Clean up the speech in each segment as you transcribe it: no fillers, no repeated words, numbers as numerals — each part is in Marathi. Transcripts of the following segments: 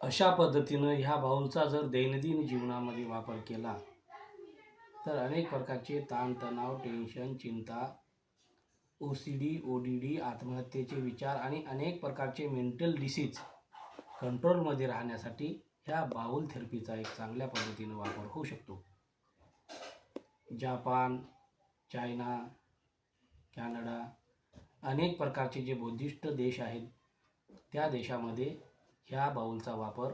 अशा पद्धतीनं ह्या बाऊलचा जर दैनंदिन जीवनामध्ये वापर केला तर अनेक प्रकारचे ताणतणाव, टेन्शन, चिंता, OCD, ODD, आत्महत्येचे विचार आणि अनेक प्रकारचे मेंटल डिसीज कंट्रोलमध्ये राहण्यासाठी ह्या बाऊल थेरपीचा एक चांगल्या पद्धतीनं वापर होऊ शकतो. जापान, चायना, कॅनडा अनेक प्रकारचे जे बुद्धिस्ट देश आहेत त्या देशामध्ये ह्या बाऊलचा वापर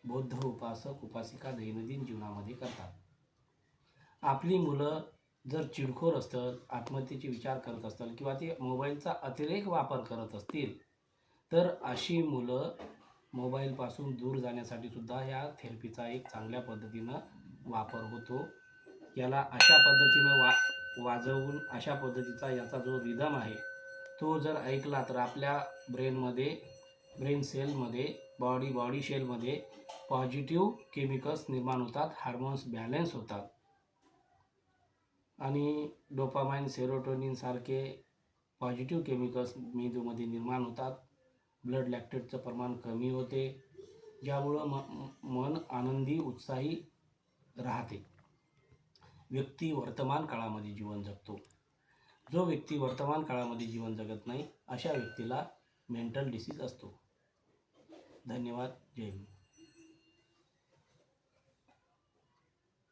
बौद्ध उपासक उपासिका दैनंदिन जीवनामध्ये करतात. आपली मुलं जर चिडखोर असतात, आत्महत्येचे विचार करत असतात किंवा ते मोबाईलचा अतिरेक वापर करत असतील तर अशी मुलं मोबाईलपासून दूर जाण्यासाठी सुद्धा ह्या थेरपीचा एक चांगल्या पद्धतीनं वापर होतो. याला अशा पद्धतीनं वाजवून अशा पद्धतीचा याचा जो रिदम आहे तो जर ऐकला तर आपल्या ब्रेन सेलमध्ये बॉडी सेलमध्ये पॉझिटिव्ह केमिकल्स निर्माण होतात, हार्मोन्स बॅलन्स होतात आणि डोपामाइन, सेरोटोनिन सारखे पॉझिटिव्ह केमिकल्स मेंदूमध्ये निर्माण होतात. ब्लड लॅक्टेटचं प्रमाण कमी होते, ज्यामुळं मन आनंदी उत्साही राहते. व्यक्ती वर्तमान काळामध्ये जीवन जगतो. जो व्यक्ती वर्तमान काळामध्ये जीवन जगत नाही अशा व्यक्तीला मेंटल डिसीज असतो. धन्यवाद. जय हिंद.